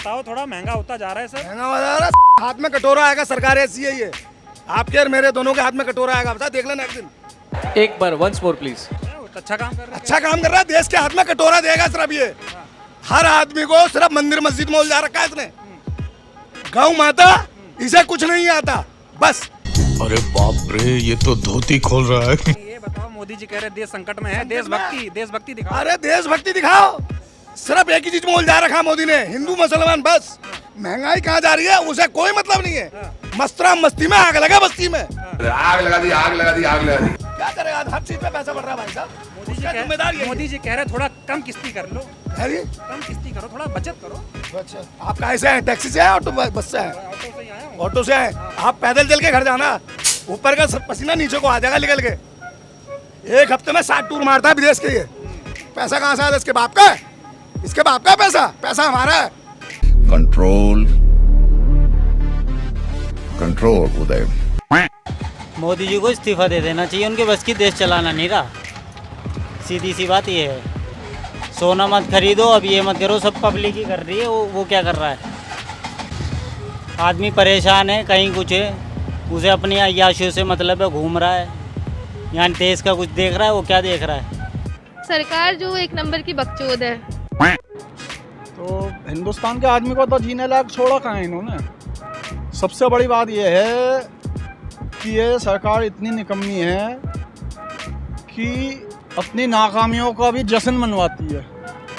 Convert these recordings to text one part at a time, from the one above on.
बताओ, थोड़ा महंगा होता जा रहा है सर। महंगा हो जा रहा है, हाथ में कटोरा आएगा, सरकार ऐसी है ये। आपके और मेरे दोनों के हाथ में कटोरा आएगा, बता देख लेना एक दिन। एक बार वंस मोर प्लीज। अच्छा काम कर रहे हैं। अच्छा काम कर रहा है, देश के हाथ में कटोरा देगा सिर्फ ये। हर आदमी को सिर्फ मंदिर मस्जिद में उलझा रखा है इसने। गौ माता इसे कुछ नहीं आता बस। अरे बाप रे, ये तो धोती खोल रहा है। ये बताओ, मोदी जी कह रहे देश संकट में है, देशभक्ति दिखाओ। अरे देशभक्ति दिखाओ, सिर्फ एक ही चीज में उलझा रखा मोदी ने, हिंदू मुसलमान बस। महंगाई कहाँ जा रही है उसे कोई मतलब नहीं है। मस्तरा मस्ती में आग लगा बस्ती में। आग लगा दी, आग लगा दी, आग लगा दी। क्या करेगा, हर चीज पे पैसा बढ़ रहा है भाई साहब। मोदी जी कह रहे थोड़ा कम किस्ती कर लो, अरे कम किस्ती करो, थोड़ा बचत करो। अच्छा, आप कहाँ से आए, टैक्सी से आए, ऑटो बस से आए? ऑटो से ही आया हूँ। ऑटो से आए। आप पैदल चल के घर जाना, ऊपर का सब पसीना नीचे को आ जाएगा निकल के। एक हफ्ते में 60 टूर मारता है विदेश के ये। पैसा कहाँ से आया, इसके बाप का है? इसके बाप का पैसा, पैसा हमारा है। कंट्रोल कंट्रोल उदय। मोदी जी को इस्तीफा दे देना चाहिए, उनके बस की देश चलाना नहीं रहा। सीधी सी बात ये है। सोना मत खरीदो, अब ये मत करो, सब पब्लिक ही कर रही है। वो क्या कर रहा है? आदमी परेशान है, कहीं कुछ है, उसे अपनी अय्याशियों से मतलब है, घूम रहा है। यहाँ देश का कुछ देख रहा है, वो क्या देख रहा है? सरकार जो एक नंबर की बकचोद है। तो हिंदुस्तान के आदमी को तो जीने लायक छोड़ा कहाँ है इन्होंने। सबसे बड़ी बात यह है कि ये सरकार इतनी निकम्मी है कि अपनी नाकामियों का भी जश्न मनवाती है,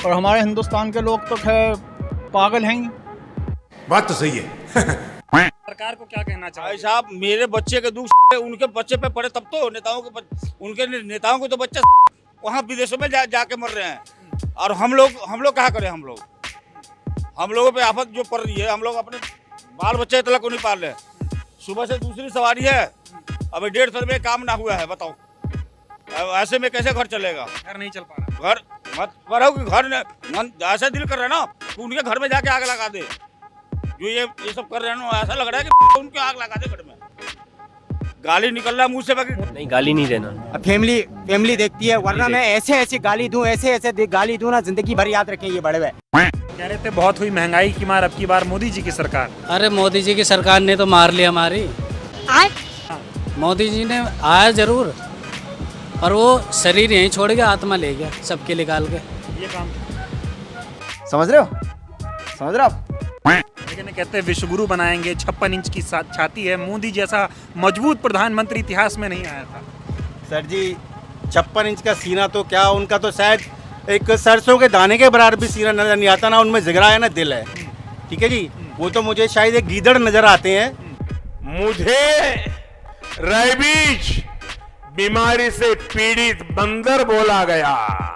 और हमारे हिंदुस्तान के लोग तो खैर पागल हैं ही। बात तो सही है। सरकार को क्या कहना चाहिए? भाई साहब, मेरे बच्चे के दुख उनके बच्चे पे पड़े तब तो उनके नेताओं को तो बच्चे वहाँ विदेशों में जाके मर रहे हैं, और हम लोग क्या करें? हम लोगों पे आफत जो पड़ रही है, हम लोग अपने बाल बच्चे तक को नहीं पाल रहे। सुबह से दूसरी सवारी है, अभी 1.5 रुपये काम ना हुआ है, बताओ ऐसे में कैसे घर चलेगा? घर नहीं चल पा रहा। घर मत करो कि घर ऐसा दिल कर रहा है ना कि उनके घर में जाके आग लगा दे। जो ये सब कर रहे हैं ना, ऐसा लग रहा है कि उनके आग लगा दे घर में। गाली निकल रहा है मुंह से, बाकी नहीं, गाली नहीं देना। अब फैमिली देखती है, वरना मैं ऐसे गाली दूं, ऐसे गाली दूं ना, जिंदगी भर याद रखें ये बड़े हुए। कह रहे थे बहुत हुई महंगाई की मार, अब की बार मोदी जी की सरकार। अरे मोदी जी की सरकार ने तो मार लिया हमारी। मोदी जी ने आया जरूर, और वो शरीर यहीं छोड़ गया, आत्मा ले गया सबके निकाल के। ये काम समझ रहे हो आप? लेकिन कहते हैं विश्वगुरु बनाएंगे, 56 इंच की छाती है, मोदी जैसा मजबूत प्रधानमंत्री इतिहास में नहीं आया था। सर जी, 56 इंच का सीना तो क्या, उनका तो शायद एक सरसों के दाने के बराबर भी सीना नजर नहीं आता ना, उनमें जिगरा है ना दिल है। ठीक है जी, वो तो मुझे शायद एक गीदड़ नजर आते हैं। मुझे रेबीज बीमारी से पीड़ित बंदर बोला गया।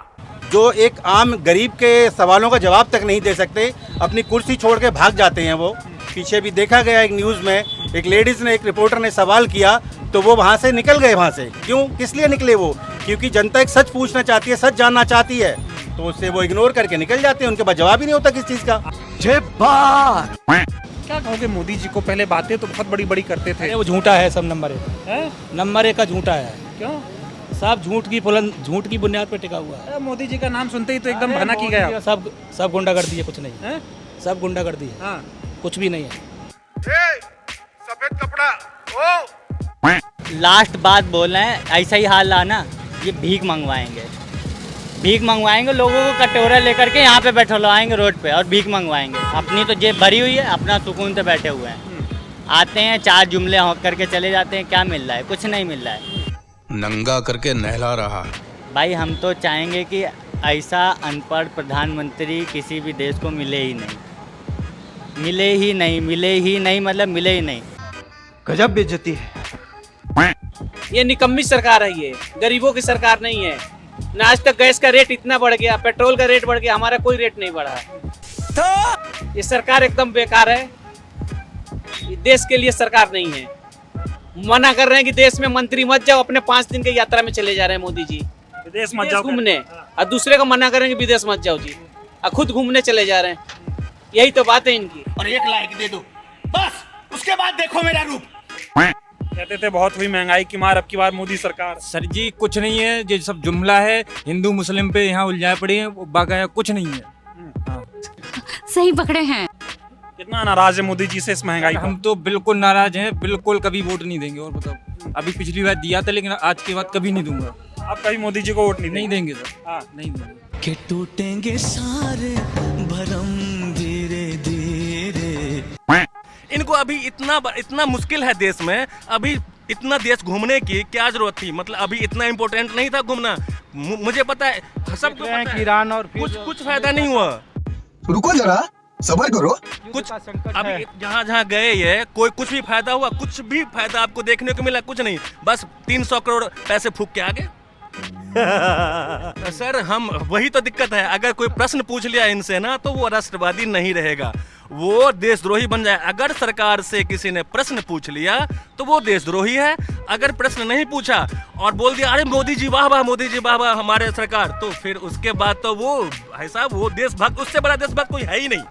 जो एक आम गरीब के सवालों का जवाब तक नहीं दे सकते, अपनी कुर्सी छोड़ के भाग जाते हैं वो। पीछे भी देखा गया एक न्यूज़ में, एक लेडीज़ ने, एक रिपोर्टर ने सवाल किया तो वो वहाँ से निकल गए। वहाँ से क्यों, किस लिए निकले वो? क्योंकि जनता एक सच पूछना चाहती है, सच जानना चाहती है, तो उससे वो इग्नोर करके निकल जाते हैं। उनके पास जवाब ही नहीं होता किस चीज़ का। जय बात। क्या कहोगे, मोदी जी को पहले बातें तो बहुत बड़ी बड़ी करते थे। वो झूठा है, सब नंबर हैं? नंबर 1 का झूठा है। क्यों? सब झूठ की बुनियाद पे टिका हुआ है। मोदी जी का नाम सुनते ही तो एकदम भनक ही गया। सब गुंडागर्दी है, कुछ नहीं हैं? सब गुंडागर्दी है। हाँ। कुछ भी नहीं है। सफेद कपड़ा ओ लास्ट बात बोल रहे हैं, ऐसा ही हाल आना, ये भीख मंगवाएंगे लोगों को, कटोरा लेकर के यहाँ पे बैठवाएंगे रोड पे और भीख मंगवाएंगे। अपनी तो जेब भरी हुई है, अपना सुकून से बैठे हुए हैं। आते हैं, 4 जुमले होक करके चले जाते हैं। क्या मिल रहा है? कुछ नहीं मिल रहा है। नंगा करके नहला रहा। भाई हम तो चाहेंगे कि ऐसा अनपढ़ प्रधानमंत्री किसी भी देश को मिले ही नहीं, मतलब मिले ही नहीं। गजब बेइज्जती है। ये निकम्मी सरकार है, ये गरीबों की सरकार नहीं है ना। आज तक गैस का रेट इतना बढ़ गया, पेट्रोल का रेट बढ़ गया, हमारा कोई रेट नहीं बढ़ा। तो ये सरकार एकदम बेकार है, ये देश के लिए सरकार नहीं है। मना कर रहे हैं कि देश में मंत्री मत जाओ, अपने 5 दिन की यात्रा में चले जा रहे हैं मोदी जी विदेश मत जाओ घूमने, और दूसरे को मना कर रहे हैं कि विदेश मत जाओ जी, और खुद घूमने चले जा रहे हैं। यही तो बात है इनकी। और 1 लाइक दे दो बस, उसके बाद देखो मेरा रूप। कहते थे बहुत हुई महंगाई की मार, अब की बार मोदी सरकार। सर जी कुछ नहीं है, ये सब जुमला है, हिंदू मुस्लिम पे यहाँ उलझाए पड़े हैं, बाकी कुछ नहीं है। सही पकड़े हैं। कितना नाराज है मोदी जी से इस महंगाई पर? हम तो बिल्कुल नाराज हैं, बिल्कुल कभी वोट नहीं देंगे। और बताओ, अभी पिछली बार दिया था लेकिन आज के बाद कभी नहीं दूंगा। आप कभी मोदी जी को वोट नहीं देंगे सर। हाँ। नहीं देंगे। के टूटेंगे सारे भरम धीरे धीरे। इनको अभी इतना मुश्किल है देश में, अभी इतना देश घूमने की क्या जरूरत थी? मतलब अभी इतना इम्पोर्टेंट नहीं था घूमना। मुझे पता है, सबको पता है। ईरान और कुछ फायदा नहीं हुआ। रुको जरा, सबर करो। कुछ अभी जहाँ गए ये कोई कुछ भी फायदा हुआ? कुछ भी फायदा आपको देखने को मिला? कुछ नहीं, बस 300 करोड़ पैसे फूक के आ गए। सर हम वही तो दिक्कत है, अगर कोई प्रश्न पूछ लिया इनसे ना तो वो राष्ट्रवादी नहीं रहेगा, वो देशद्रोही बन जाए। अगर सरकार से किसी ने प्रश्न पूछ लिया तो वो देशद्रोही है। अगर प्रश्न नहीं पूछा और बोल दिया अरे मोदी जी वाह वाह, मोदी जी वाह वाह हमारे सरकार, तो फिर उसके बाद तो वो भाई साहब वो देशभक्त, उससे बड़ा देशभक्त कोई है ही नहीं।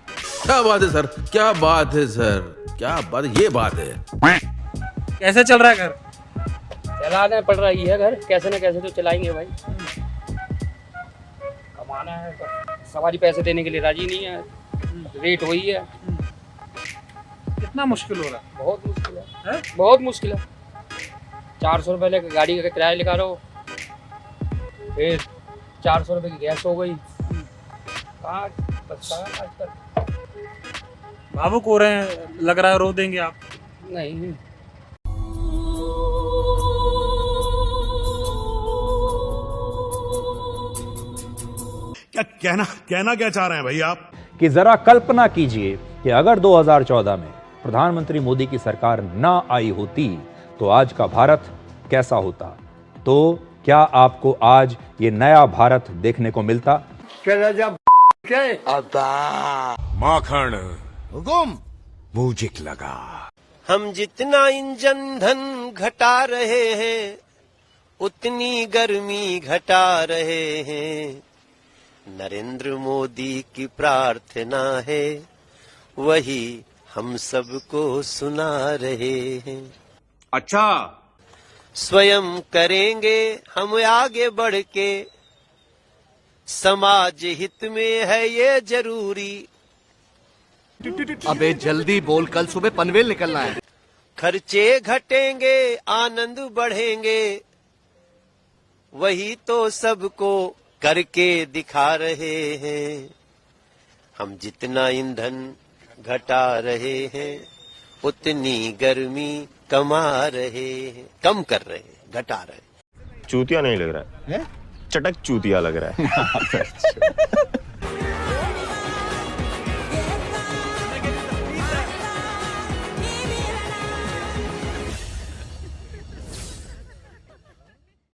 क्या बात है सर, क्या बात है सर, क्या बात, ये बात है। कैसे चल रहा है घर? चलाना पड़ रही है घर, कैसे न कैसे तो चलाएंगे भाई। कमाना है, सवारी पैसे देने के लिए राजी नहीं है, रेट वही है। कितना मुश्किल हो रहा है? बहुत मुश्किल है, बहुत मुश्किल है। 400 रुपये गाड़ी का किराया लगा रहो, फिर 400 रुपये की गैस हो गई। कहाँ आजकल भावुक हो रहे हैं, लग रहा है रो देंगे आप। नहीं, कहना क्या चाह रहे हैं भाई आप? कि जरा कल्पना कीजिए कि अगर 2014 में प्रधानमंत्री मोदी की सरकार ना आई होती तो आज का भारत कैसा होता। तो क्या आपको आज ये नया भारत देखने को मिलता? माखन हुकुम मूजिक लगा। हम जितना ईंधन धन घटा रहे हैं उतनी गर्मी घटा रहे हैं। नरेंद्र मोदी की प्रार्थना है वही हम सबको सुना रहे हैं। अच्छा, स्वयं करेंगे हम आगे बढ़ के, समाज हित में है ये जरूरी। अबे जल्दी बोल, कल सुबह पनवेल निकलना है। खर्चे घटेंगे आनंद बढ़ेंगे, वही तो सबको करके दिखा रहे हैं। हम जितना ईंधन घटा रहे हैं उतनी गर्मी कमा रहे हैं, कम कर रहे हैं, घटा रहे हैं। चूतिया नहीं लग रहा है, चटक चूतिया लग रहा है।